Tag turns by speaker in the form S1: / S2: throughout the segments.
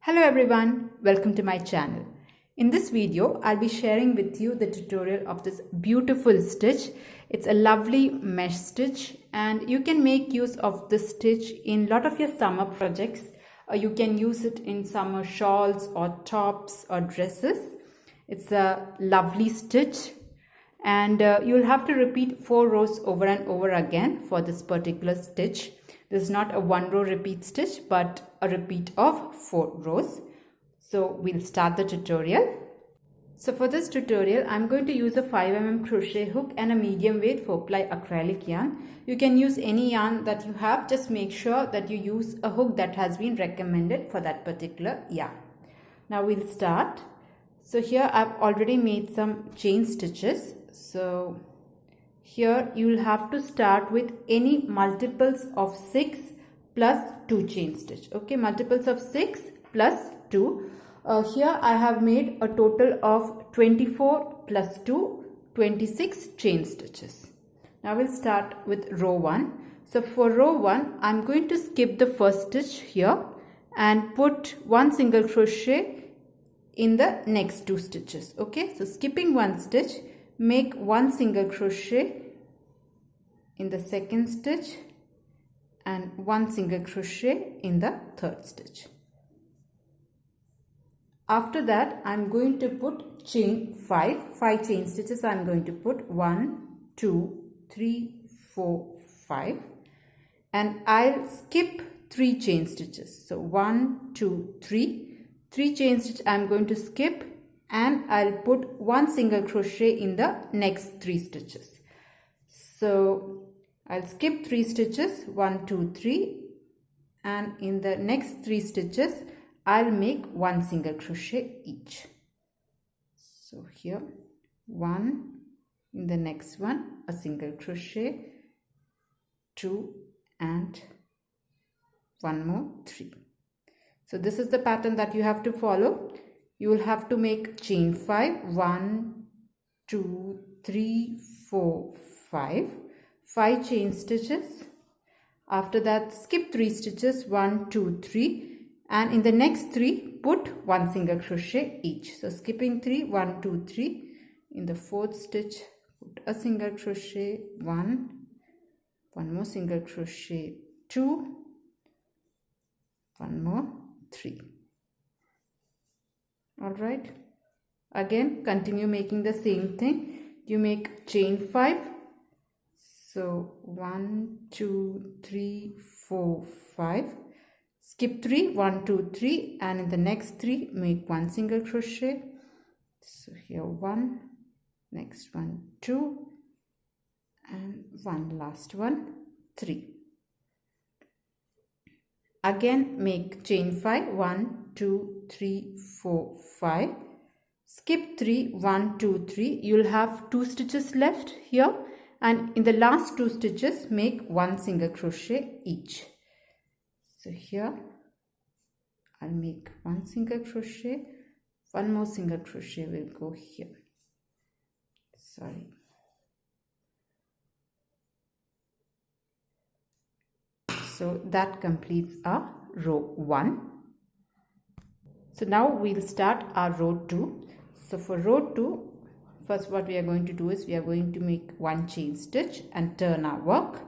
S1: Hello everyone, welcome to my channel. In this video, I'll be sharing with you the tutorial of this beautiful stitch. It's a lovely mesh stitch and you can make use of this stitch in a lot of your summer projects. You can use it in summer shawls or tops or dresses. It's a lovely stitch and you'll have to repeat 4 rows over and over again for this particular stitch. This is not a 1 row repeat stitch but a repeat of 4 rows. So we'll start the tutorial. So for this tutorial I'm going to use a 5mm crochet hook and a medium weight 4-ply acrylic yarn. You can use any yarn that you have, just make sure that you use a hook that has been recommended for that particular yarn. Now we'll start. So here I've already made some chain stitches. So here you will have to start with any multiples of 6 plus 2 chain stitch. Okay, multiples of 6 plus 2. Here I have made a total of 24 plus 2, 26 chain stitches. Now we'll start with row 1. So for row 1, I'm going to skip the first stitch here and put 1 single crochet in the next 2 stitches. Okay, so skipping 1 stitch, make 1 single crochet in the second stitch and 1 single crochet in the third stitch. After that I'm going to put chain 5 chain stitches. I'm going to put 1 2 3 4 5 and I'll skip 3 chain stitches. So 1 2 3 chain stitch I'm going to skip and I'll put 1 single crochet in the next 3 stitches. So I'll skip 3 stitches, 1 2 3, and in the next 3 stitches I'll make 1 single crochet each. So here 1, in the next one a single crochet, 2 and 1 more 3. So this is the pattern that you have to follow. You will have to make chain 5, 1 2 3 4 5 chain stitches. After that skip 3 stitches, 1 2 3, and in the next 3 put 1 single crochet each. So skipping 3, 1 2 3, in the fourth stitch put a single crochet, 1 more single crochet, 2, 1 more 3. All right, again continue making the same thing. You make chain 5. So 1 2 3 4 5, skip 3, 1 2 3, and in the next 3 make 1 single crochet. So here 1, next one 2, and 1 last one 3. Again make chain 5, 1 2 3 4 5, skip 3, 1 2 3. You'll have 2 stitches left here. And in the last 2 stitches make 1 single crochet each. So here I'll make 1 single crochet, 1 more single crochet will go here. Sorry. So that completes our row 1. So now we'll start our row 2. So for row 2, first what we are going to do is we are going to make 1 chain stitch and turn our work.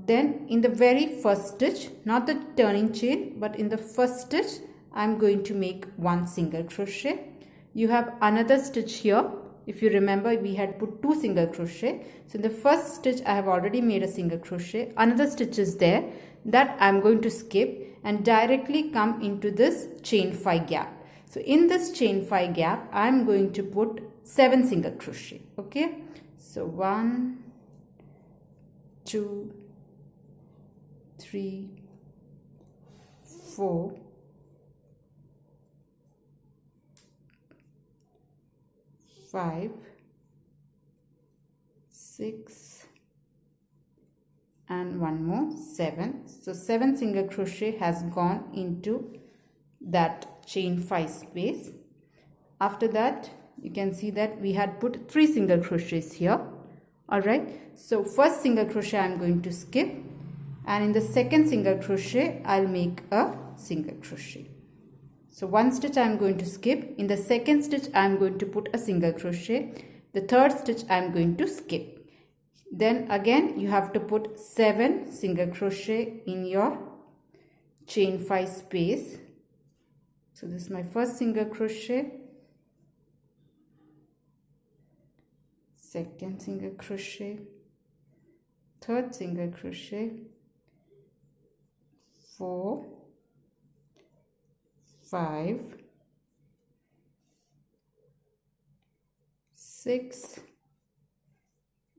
S1: Then in the very first stitch, not the turning chain, but in the first stitch I'm going to make 1 single crochet. You have another stitch here. If you remember, we had put 2 single crochet. So in the first stitch I have already made a single crochet. Another stitch is there that I'm going to skip and directly come into this chain 5 gap. So in this chain 5 gap I'm going to put 7 single crochet. Okay, so 1 2 3 4 5 6 and 1 more 7. So 7 single crochet has gone into that chain 5 space. After that you can see that we had put 3 single crochets here. All right, so first single crochet I'm going to skip, and in the second single crochet I'll make a single crochet. So one stitch I am going to skip. In the second stitch I am going to put a single crochet. The third stitch I am going to skip. Then again you have to put 7 single crochet in your chain 5 space. So this is my first single crochet, second single crochet, third single crochet, 4, 5, 6,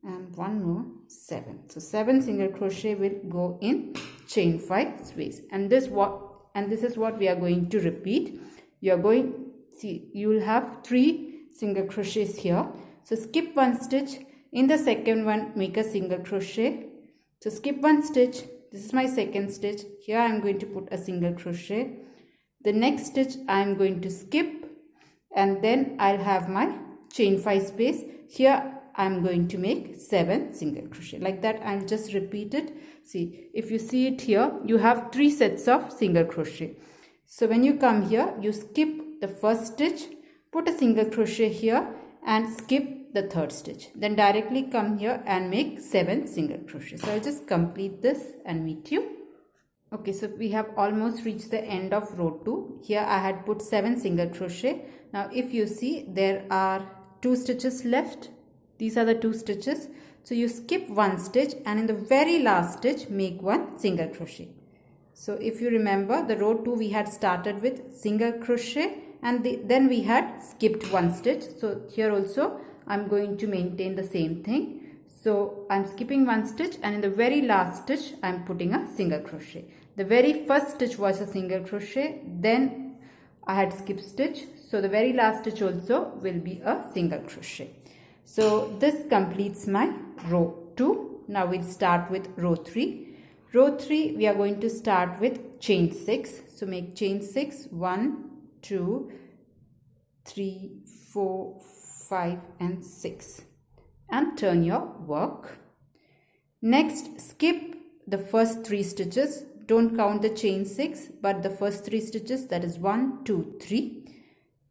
S1: and one more, 7. So 7 single crochet will go in chain 5 space, and this is what we are going to repeat. You are going, see, you will have 3 single crochets here. So skip one stitch. In the second one, make a single crochet. So skip one stitch. This is my second stitch. Here I am going to put a single crochet. The next stitch I am going to skip, and then I'll have my chain 5 space. Here I am going to make 7 single crochet. Like that, I'll just repeat it. See, if you see it here, you have 3 sets of single crochet. So when you come here, you skip the first stitch, put a single crochet here and skip the third stitch. Then directly come here and make 7 single crochet. So I'll just complete this and meet you. Okay, so we have almost reached the end of row 2. Here I had put 7 single crochet. Now if you see, there are 2 stitches left. These are the 2 stitches. So you skip one stitch and in the very last stitch make 1 single crochet. So if you remember, the row 2 we had started with single crochet and then we had skipped one stitch. So here also I'm going to maintain the same thing. So I'm skipping one stitch and in the very last stitch I'm putting a single crochet. The very first stitch was a single crochet, then I had skipped stitch. So the very last stitch also will be a single crochet. So this completes my row 2. Now we'll start with row 3. Row 3 we are going to start with chain 6. So make chain 6, 1, 2, 3, 4, 5 and 6 and turn your work. Next, skip the first 3 stitches. Don't count the chain 6 but the first 3 stitches, that is 1, 2, 3,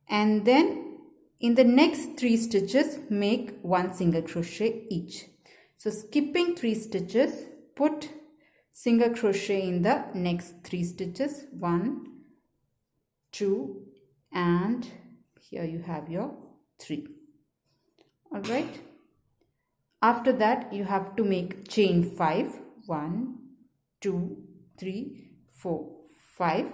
S1: and then in the next 3 stitches make 1 single crochet each. So skipping 3 stitches, put single crochet in the next 3 stitches, 1, 2 and here you have your 3. Alright. After that you have to make chain 5, 1, 2, 3, 4, 5.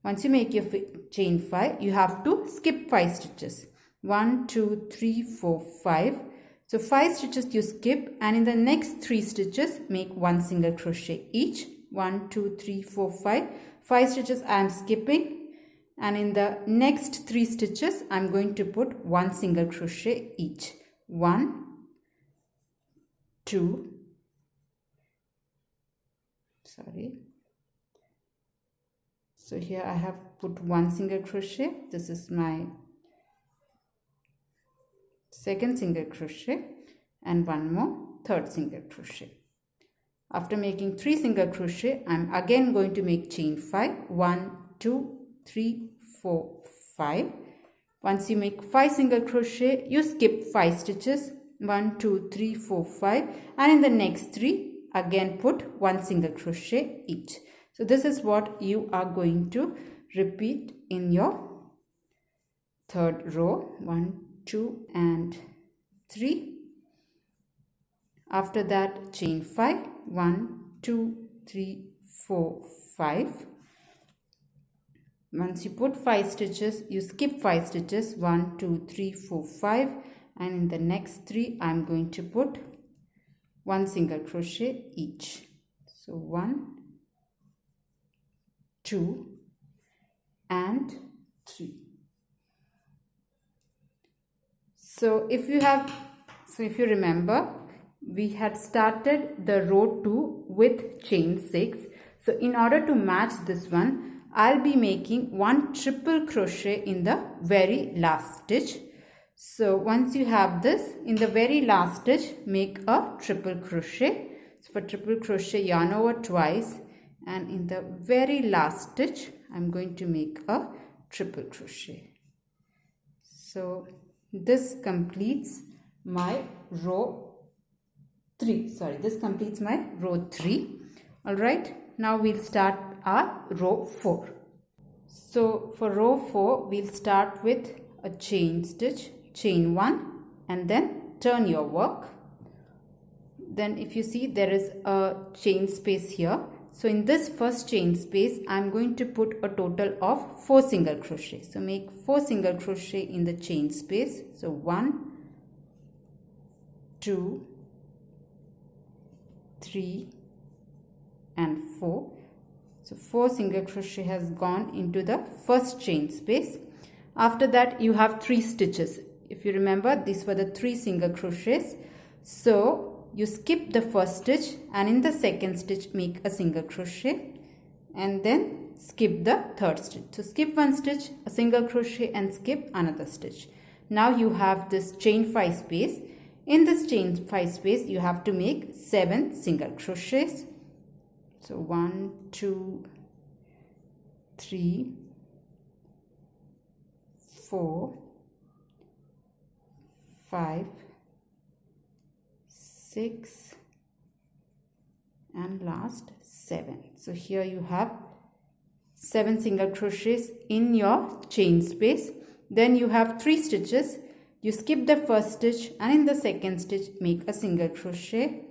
S1: Once you make your chain 5, you have to skip 5 stitches. 1, 2, 3, 4, 5. So 5 stitches you skip and in the next 3 stitches make 1 single crochet each. 1, 2, 3, 4, 5. 5 stitches I am skipping and in the next 3 stitches I am going to put 1 single crochet each. 1, 2, so here I have put 1 single crochet. This is my second single crochet and one more third single crochet. After making 3 single crochet, I am again going to make chain 5, 1, 2, 3, 4, 5. Once you make 5 single crochet, you skip 5 stitches, 1, 2, 3, 4, 5 and in the next 3 again put 1 single crochet each. So this is what you are going to repeat in your third row, 1, 2 and 3. After that chain 5, 1, 2, 3, 4, 5. Once you put 5 stitches, you skip 5 stitches, 1, 2, 3, 4, 5 and in the next 3 I am going to put 1 single crochet each. So 1, 2 and 3. So if you remember, we had started the row 2 with chain 6. So in order to match this one, I'll be making 1 triple crochet in the very last stitch. So once you have this, in the very last stitch, make a triple crochet. So for triple crochet, yarn over twice and in the very last stitch, I'm going to make a triple crochet. So this completes my row 3. This completes my row 3. Alright, now we'll start our row 4. So for row 4, we'll start with a chain stitch, chain 1, and then turn your work. Then if you see, there is a chain space here. So in this first chain space, I'm going to put a total of 4 single crochet. So make 4 single crochet in the chain space. So 1, 2, 3 and 4. So 4 single crochet has gone into the first chain space. After that, you have 3 stitches. If you remember, these were the 3 single crochets. So you skip the first stitch and in the second stitch make a single crochet and then skip the third stitch. So skip one stitch, a single crochet and skip another stitch. Now you have this chain 5 space. In this chain 5 space, you have to make 7 single crochets. So 1, 2, 3, 4, 5, 6 and last 7. So here you have 7 single crochets in your chain space. Then you have 3 stitches. You skip the first stitch and in the second stitch make a single crochet.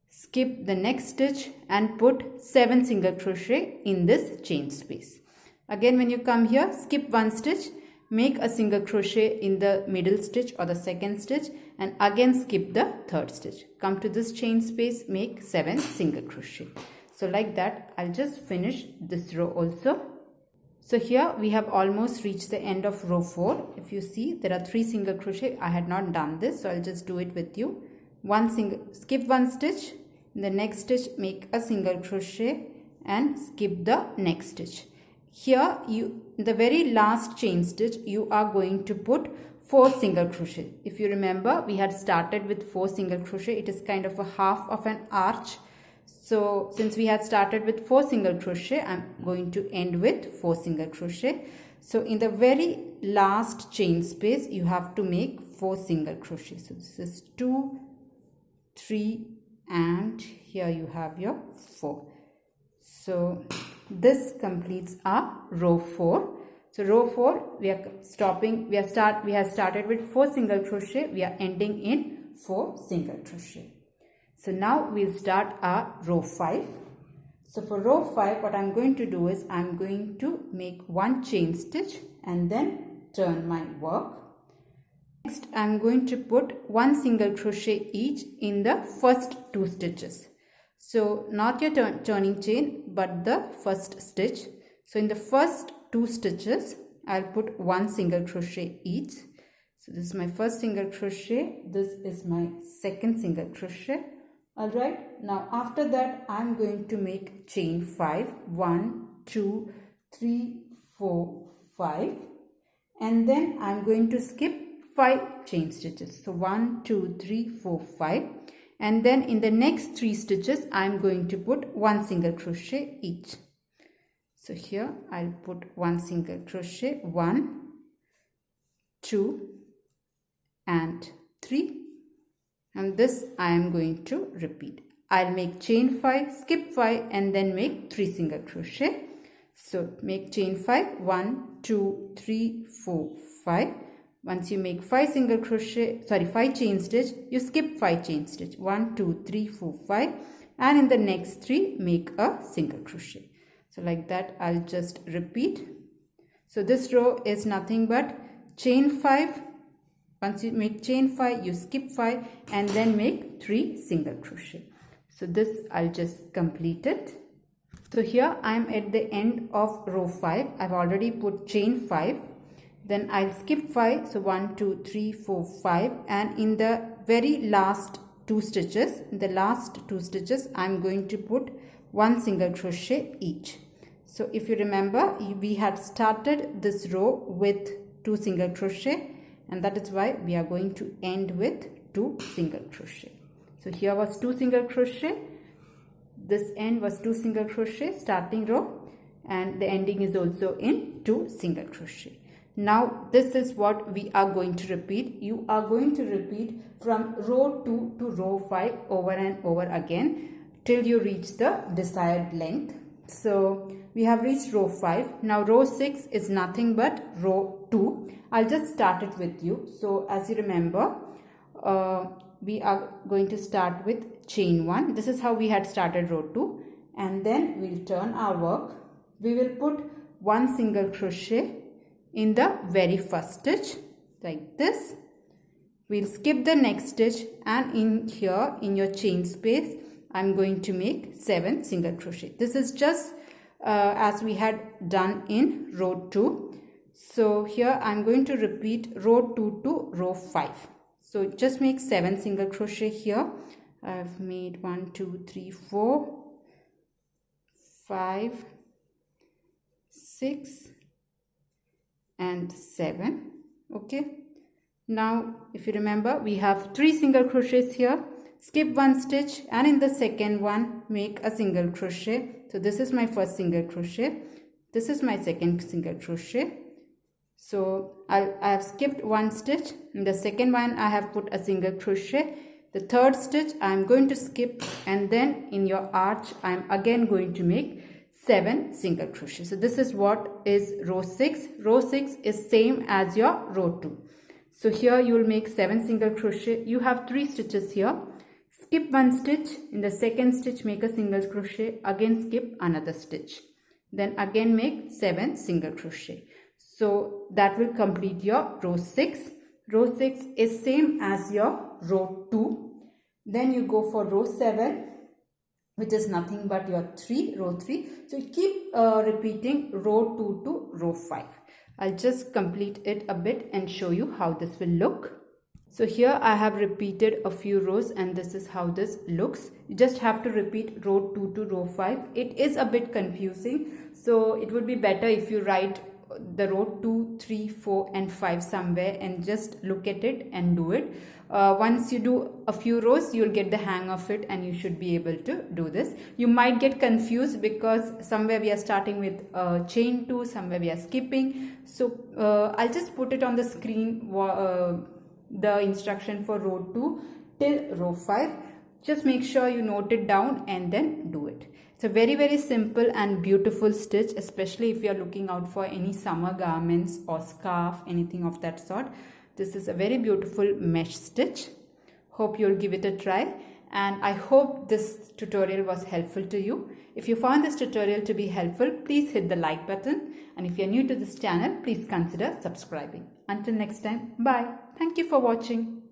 S1: Skip the next stitch and put 7 single crochet in this chain space. Again, when you come here, skip one stitch, make a single crochet in the middle stitch or the second stitch and again skip the third stitch. Come to this chain space, make 7 single crochet. So like that, I'll just finish this row also. So here we have almost reached the end of row 4. If you see, there are 3 single crochet. I had not done this, so I'll just do it with you. Skip one stitch, in the next stitch make a single crochet and skip the next stitch. Here, the very last chain stitch, you are going to put 4 single crochet. If you remember, we had started with 4 single crochet. It is kind of a half of an arch. So since we had started with 4 single crochet, I'm going to end with 4 single crochet. So in the very last chain space, you have to make 4 single crochet. So this is 2, 3 and here you have your 4. So this completes our row 4. So row 4, we have started with 4 single crochet. We are ending in 4 single crochet. So now we'll start our row 5. So for row 5, what I'm going to do is I'm going to make 1 chain stitch and then turn my work. Next, I'm going to put 1 single crochet each in the first 2 stitches. So not your turning chain, but the first stitch. So in the first 2 stitches, I'll put 1 single crochet each. So this is my first single crochet. This is my second single crochet. Alright, now after that, I'm going to make chain 5. 1, 2, 3, 4, 5. And then I'm going to skip 5 chain stitches. So 1, 2, 3, 4, 5. And then in the next 3 stitches, I'm going to put 1 single crochet each. So here I'll put 1 single crochet, 1, 2 and 3. And this I am going to repeat. I'll make chain 5, skip 5 and then make 3 single crochet. So make chain 5, 1, 2, 3, 4, 5. Once you make 5 chain stitch, you skip 5 chain stitch. 1, 2, 3, 4, 5. And in the next 3, make a single crochet. So like that, I'll just repeat. So this row is nothing but chain 5. Once you make chain 5, you skip 5 and then make 3 single crochet. So this I'll just complete it. So here I am at the end of row 5. I've already put chain 5. Then I'll skip 5. So 1, 2, 3, 4, 5. And in the very last 2 stitches, I'm going to put 1 single crochet each. So if you remember, we had started this row with 2 single crochet. And that is why we are going to end with 2 single crochet. So here was 2 single crochet. This end was 2 single crochet starting row. and the ending is also in 2 single crochet. Now this is what we are going to repeat. You are going to repeat from row 2 to row 5 over and over again till you reach the desired length. So we have reached row 5. Now row 6 is nothing but row 2. I'll just start it with you. So as you remember, we are going to start with chain 1. This is how we had started row 2, and then we'll turn our work. We will put 1 single crochet in the very first stitch like this. We'll skip the next stitch, and in here in your chain space I'm going to make 7 single crochet. This is just as we had done in row 2. So here I'm going to repeat row 2 to row 5. So just make 7 single crochet here. I've made 1, 2, 3, 4, 5, 6 and 7. Okay, now if you remember, we have 3 single crochets here. Skip 1 stitch, and in the second one make a single crochet. So this is my first single crochet, this is my second single crochet. So I have skipped 1 stitch. In the second one I have put a single crochet. The third stitch I am going to skip, and then in your arch I am again going to make 7 single crochet. So this is what is row 6. Row 6 is same as your row 2. So here you will make 7 single crochet. You have 3 stitches here. Skip 1 stitch. In the second stitch make a single crochet. Again skip another stitch. Then again make 7 single crochet. So that will complete your row 6. Row 6 is same as your row 2. Then you go for row 7, which is nothing but your row 3. So you keep repeating row 2 to row 5. I'll just complete it a bit and show you how this will look. So here I have repeated a few rows, and this is how this looks. You just have to repeat row 2 to row 5. It is a bit confusing, so it would be better if you write the row 2, 3, 4 and 5 somewhere and just look at it and do it. Once you do a few rows, you'll get the hang of it and you should be able to do this. You might get confused because somewhere we are starting with chain 2, somewhere we are skipping. So I'll just put it on the screen, the instruction for row 2 till row 5. Just make sure you note it down and then do it. It's a very simple and beautiful stitch, especially if you are looking out for any summer garments or scarf, anything of that sort. This is a very beautiful mesh stitch. Hope you'll give it a try, and I hope this tutorial was helpful to you. If you found this tutorial to be helpful, please hit the like button, and if you're new to this channel, please consider subscribing. Until next time, bye. Thank you for watching.